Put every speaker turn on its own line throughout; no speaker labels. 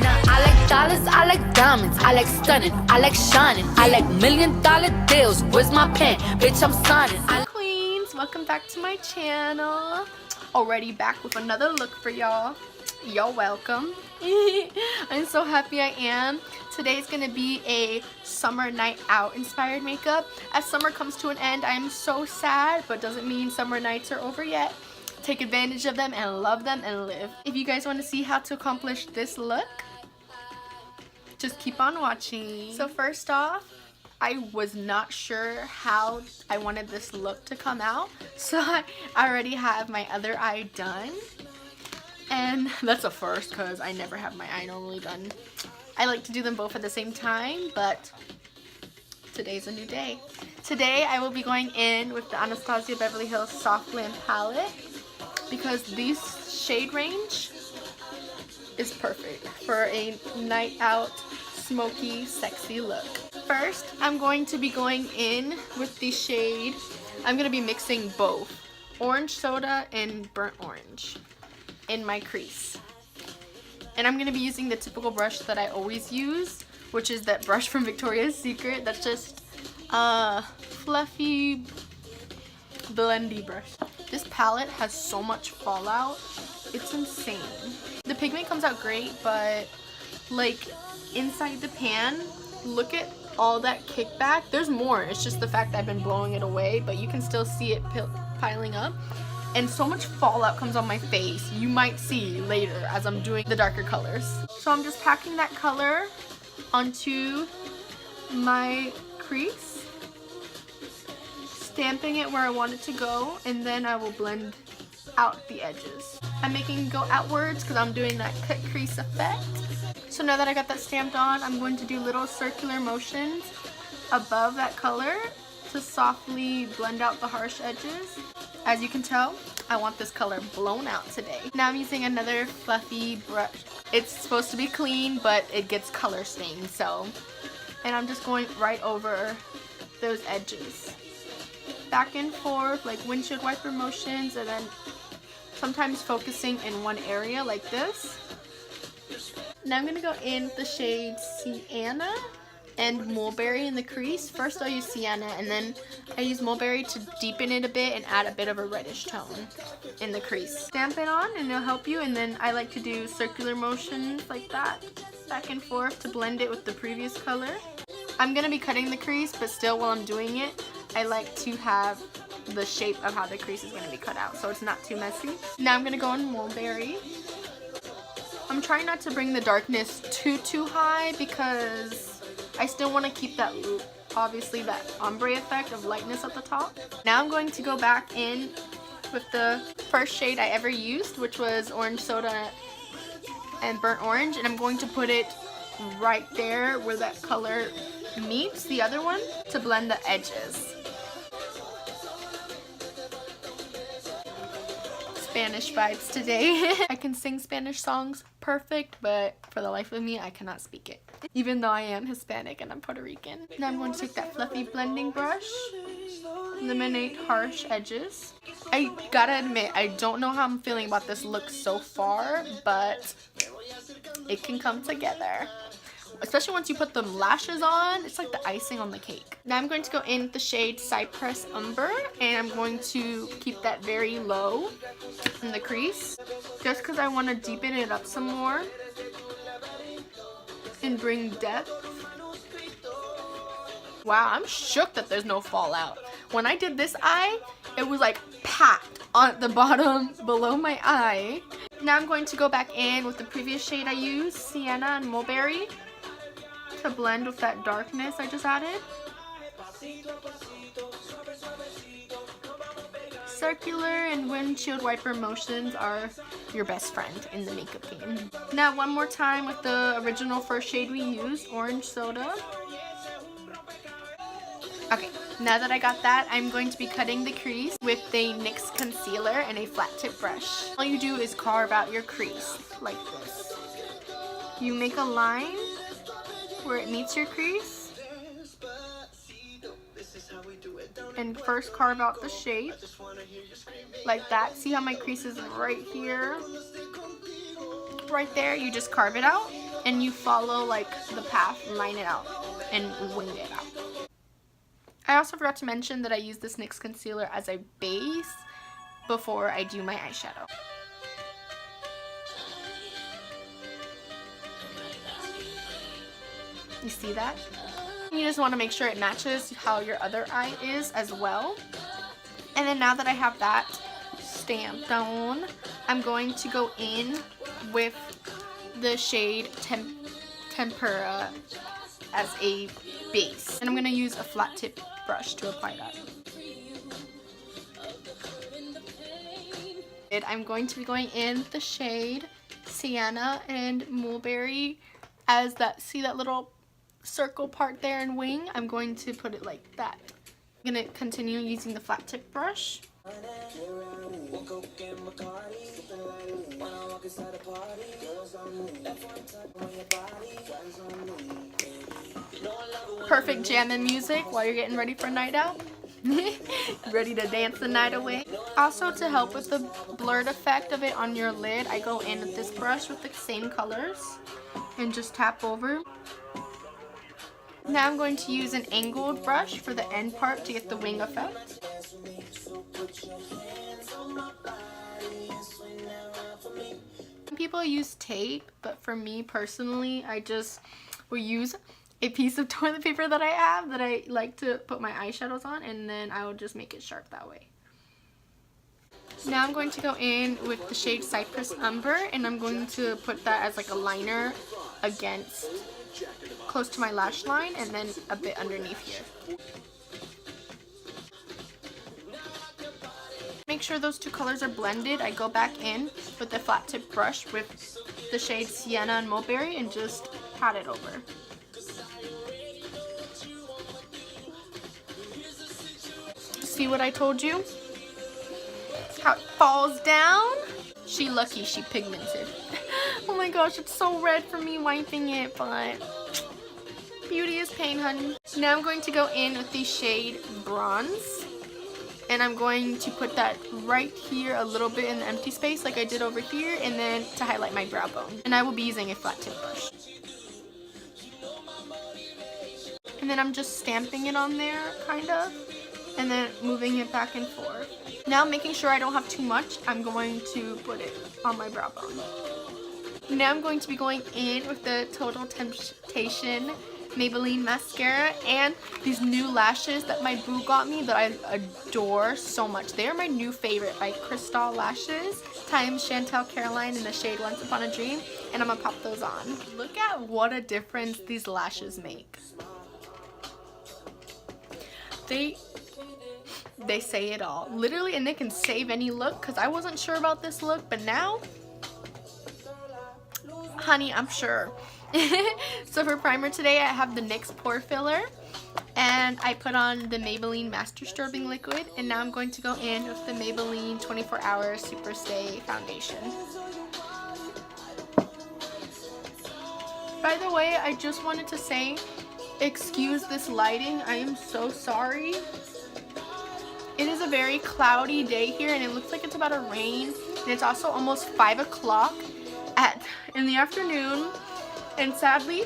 Now I like dollars, I like diamonds, I like stunning, I like shining, I like $1 million deals. Where's my pen? Bitch, I'm signing.
Queens, welcome back to my channel. Already back with another look for y'all. You're welcome. I'm so happy I am. Today's gonna be a summer night out inspired makeup. As summer comes to an end, I am so sad, but doesn't mean summer nights are over yet. Take advantage of them and love them and live. If you guys want to see how to accomplish this look, just keep on watching. So first off, I was not sure how I wanted this look to come out, so I already have my other eye done. And that's a first because I never have my eye normally done. I like to do them both at the same time, but today's a new day. Today I will be going in with the Anastasia Beverly Hills Soft Glam palette because this shade range is perfect for a night out, smoky, sexy look. First, I'm going to be going in with the shade, I'm going to be mixing both orange soda and burnt orange in my crease. And I'm going to be using the typical brush that I always use, which is that brush from Victoria's Secret. That's just a fluffy, blendy brush. This palette has so much fallout. It's insane. The pigment comes out great, but like inside the pan, look at all that kickback. There's more. It's just the fact that I've been blowing it away, but you can still see it piling up. And so much fallout comes on my face. You might see later as I'm doing the darker colors. So I'm just packing that color onto my crease, stamping it where I want it to go, and then I will blend out the edges. I'm making it go outwards because I'm doing that cut crease effect. So now that I got that stamped on, I'm going to do little circular motions above that color to softly blend out the harsh edges. As you can tell, I want this color blown out today. Now I'm using another fluffy brush. It's supposed to be clean, but it gets color stained, so. And I'm just going right over those edges. Back and forth, like windshield wiper motions, and then sometimes focusing in one area like this. Now I'm gonna go in with the shades Sienna and Mulberry in the crease. First I'll use Sienna, and then I use Mulberry to deepen it a bit and add a bit of a reddish tone in the crease. Stamp it on and it'll help you, and then I like to do circular motions like that, back and forth to blend it with the previous color. I'm gonna be cutting the crease, but still while I'm doing it, I like to have the shape of how the crease is gonna be cut out so it's not too messy. Now I'm gonna go in Mulberry. I'm trying not to bring the darkness too high because I still want to keep that, obviously, that ombre effect of lightness at the top. Now I'm going to go back in with the first shade I ever used, which was orange soda and burnt orange, and I'm going to put it right there where that color meets the other one to blend the edges. Spanish vibes today. I can sing Spanish songs perfect, but for the life of me, I cannot speak it. Even though I am Hispanic and I'm Puerto Rican. Now I'm going to take that fluffy blending brush, eliminate harsh edges. I gotta admit, I don't know how I'm feeling about this look so far, but it can come together. Especially once you put the lashes on, it's like the icing on the cake. Now I'm going to go in with the shade Cypress Umber, and I'm going to keep that very low in the crease, just because I want to deepen it up some more and bring depth. Wow, I'm shook that there's no fallout. When I did this eye, it was like packed on the bottom below my eye. Now I'm going to go back in with the previous shade I used, Sienna and Mulberry, to blend with that darkness I just added. Circular and windshield wiper motions are your best friend in the makeup game. Now one more time with the original first shade we used, orange soda. Okay, now that I got that, I'm going to be cutting the crease with a NYX concealer and a flat tip brush. All you do is carve out your crease like this. You make a line where it meets your crease, and first carve out the shape like that. See how my crease is right here? Right there, you just carve it out and you follow like the path, line it out, and wing it out. I also forgot to mention that I use this NYX concealer as a base before I do my eyeshadow. You see that? You just want to make sure it matches how your other eye is as well. And then now that I have that stamped on, I'm going to go in with the shade Tempera as a base. And I'm going to use a flat tip brush to apply that. I'm going to be going in with the shade Sienna and Mulberry as that, see that little circle part there and wing? I'm going to put it like that. I'm going to continue using the flat tip brush. Perfect jamming music while you're getting ready for a night out. Ready to dance the night away. Also, to help with the blurred effect of it on your lid, I go in with this brush with the same colors and just tap over. Now I'm going to use an angled brush for the end part to get the wing effect. Some people use tape, but for me personally, I just will use a piece of toilet paper that I have that I like to put my eyeshadows on, and then I will just make it sharp that way. Now I'm going to go in with the shade Cypress Umber, and I'm going to put that as like a liner against close to my lash line and then a bit underneath here. Make sure those two colors are blended. I go back in with the flat tip brush with the shade Sienna and Mulberry and just pat it over. See what I told you? How it falls down? She lucky she pigmented. Oh my gosh, it's so red for me wiping it, but beauty is pain, honey. Now I'm going to go in with the shade Bronze, and I'm going to put that right here a little bit in the empty space like I did over here, and then to highlight my brow bone. And I will be using a flat tip brush. And then I'm just stamping it on there, kind of, and then moving it back and forth. Now, making sure I don't have too much, I'm going to put it on my brow bone. Now I'm going to be going in with the Total Temptation Maybelline mascara and these new lashes that my boo got me that I adore so much. They are my new favorite by Crystal Lashes times Chantel Caroline in the shade Once Upon a Dream, and I'm gonna pop those on. Look at what a difference these lashes make. They say it all, literally, and they can save any look, because I wasn't sure about this look, but now, honey, I'm sure. So for primer today, I have the NYX Pore Filler, and I put on the Maybelline Master Strobing Liquid, and now I'm going to go in with the Maybelline 24 Hour Superstay Foundation. By the way, I just wanted to say, excuse this lighting, I am so sorry. It is a very cloudy day here, and it looks like it's about to rain, and it's also almost 5 o'clock in the afternoon, and sadly,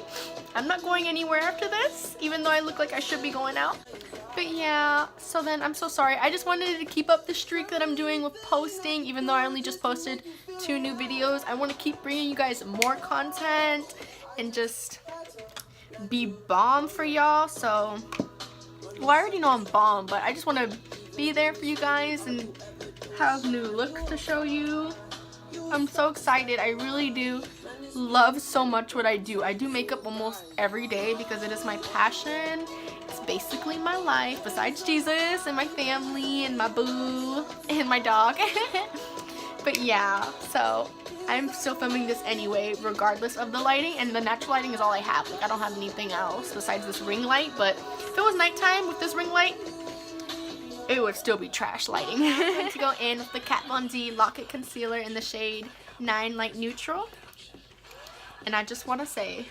I'm not going anywhere after this, even though I look like I should be going out. But yeah, so then I'm so sorry. I just wanted to keep up the streak that I'm doing with posting, even though I only just posted 2 new videos. I want to keep bringing you guys more content and just be bomb for y'all. So, well, I already know I'm bomb, but I just want to be there for you guys and have new looks to show you. I'm so excited. I really do love so much what I do. I do makeup almost every day because it is my passion. It's basically my life, besides Jesus and my family and my boo and my dog. But yeah, so I'm still filming this anyway, regardless of the lighting, and the natural lighting is all I have. Like, I don't have anything else besides this ring light, but if it was nighttime with this ring light, it would still be trash lighting. I'm going to go in with the Kat Von D Lock-It Concealer in the shade 9 Light Neutral. And I just want to say,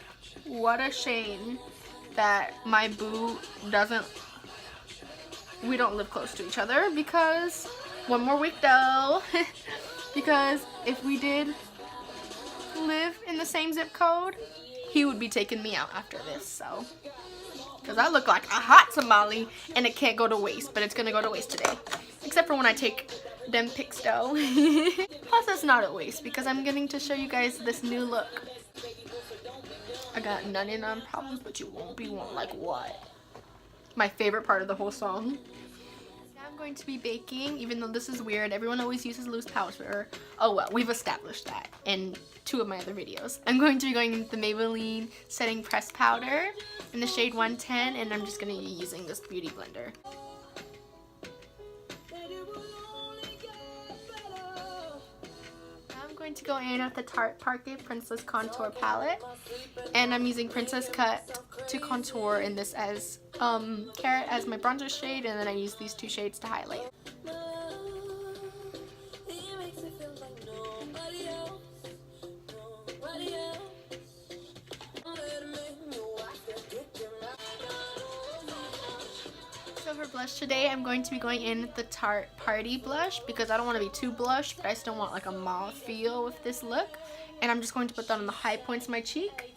what a shame that my boo we don't live close to each other, because, one more week though, because if we did live in the same zip code, he would be taking me out after this, so. Because I look like a hot tamale and it can't go to waste, but it's going to go to waste today. Except for when I take them pics though. Plus it's not a waste because I'm getting to show you guys this new look. I got none in on problems, but you won't be one. Like what? My favorite part of the whole song. Now I'm going to be baking, even though this is weird. Everyone always uses loose powder. Oh well, we've established that in 2 of my other videos. I'm going to be going with the Maybelline Setting Press Powder in the shade 110, and I'm just going to be using this beauty blender. I'm going to go in with the Tarte Parquet Princess Contour Palette, and I'm using Princess Cut to contour in this as Carrot as my bronzer shade, and then I use these 2 shades to highlight. So for blush today, I'm going to be going in with the Tarte Party blush because I don't want to be too blush, but I still want like a mauve feel with this look. And I'm just going to put that on the high points of my cheek.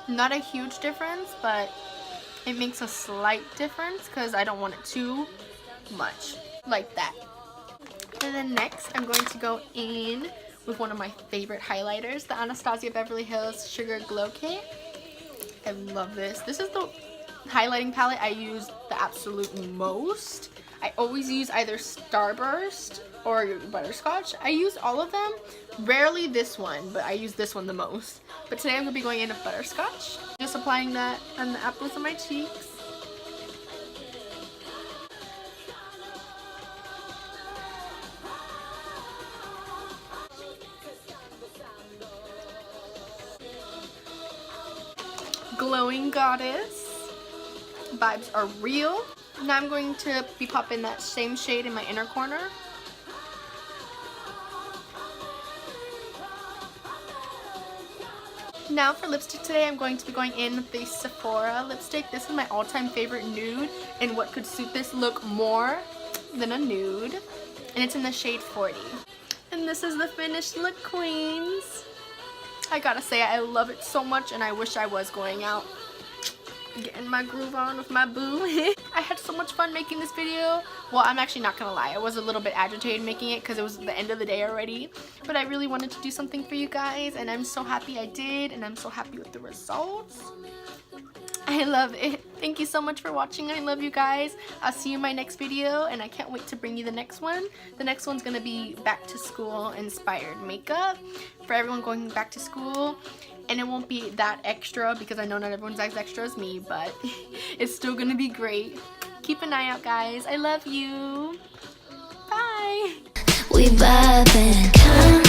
Not a huge difference, but it makes a slight difference because I don't want it too much like that. And then next, I'm going to go in with one of my favorite highlighters, the Anastasia Beverly Hills Sugar Glow Kit. I love this. This is the highlighting palette I use the absolute most. I always use either Starburst or Butterscotch. I use all of them. Rarely this one, but I use this one the most. But today I'm going to be going in with Butterscotch. Just applying that on the apples of my cheeks. Glowing Goddess. Vibes are real. Now I'm going to be popping that same shade in my inner corner. Now for lipstick today, I'm going to be going in with the Sephora lipstick. This is my all-time favorite nude, and what could suit this look more than a nude? And it's in the shade 40. And this is the finished look, queens. I gotta say, I love it so much, and I wish I was going out getting my groove on with my boo. I had so much fun making this video. Well, I'm actually not gonna lie, I was a little bit agitated making it because it was the end of the day already, but I really wanted to do something for you guys, and I'm so happy I did, and I'm so happy with the results. I love it. Thank you so much for watching. I love you guys. I'll see you in my next video, and I can't wait to bring you the next one. The next one's gonna be back to school inspired makeup for everyone going back to school. And it won't be that extra because I know not everyone's as extra as me, but it's still gonna be great. Keep an eye out, guys. I love you. Bye. We vibing.